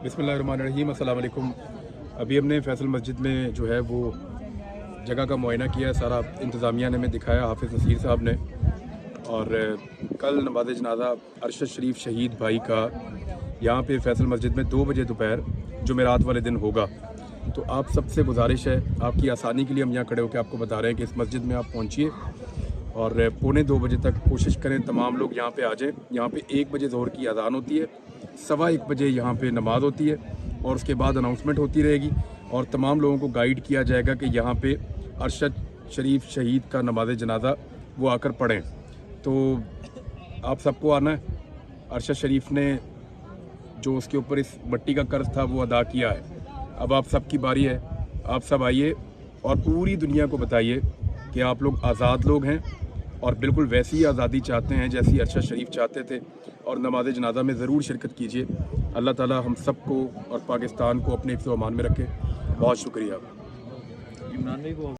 बिस्मिल्लाहिर्रहमानिर्रहीम, अस्सलाम वालेकुम। अभी हमने फैसल मस्जिद में जो है वो जगह का मुआयना किया, सारा इंतज़ामिया ने हमें दिखाया, हाफिज़ नसीर साहब ने। और कल नमाज जनाजा अरशद शरीफ शहीद भाई का यहाँ पे फैसल मस्जिद में 2 बजे दोपहर जुमेरात वाले दिन होगा। तो आप सबसे गुजारिश है, आपकी आसानी के लिए हम यहाँ खड़े होकर आपको बता रहे हैं कि इस मस्जिद में आप पहुँचिए और 1:45 बजे तक कोशिश करें तमाम लोग यहाँ पे आ जाएँ। यहाँ पे 1 बजे ज़ोहर की अज़ान होती है, 1:15 बजे यहाँ पे नमाज होती है और उसके बाद अनाउंसमेंट होती रहेगी और तमाम लोगों को गाइड किया जाएगा कि यहाँ पे अरशद शरीफ शहीद का नमाज जनाजा वो आकर पढ़ें। तो आप सबको आना है। अरशद शरीफ ने जो उसके ऊपर इस मट्टी का कर्ज था वो अदा किया है। अब आप सबकी बारी है, आप सब आइए और पूरी दुनिया को बताइए कि आप लोग आज़ाद लोग हैं और बिल्कुल वैसी ही आज़ादी चाहते हैं जैसी अरशद शरीफ चाहते थे, और नमाज जनाजा में ज़रूर शिरकत कीजिए। अल्लाह ताला हम सबको और पाकिस्तान को अपने हिफ्ज़-ओ-अमान में रखे। बहुत शुक्रिया।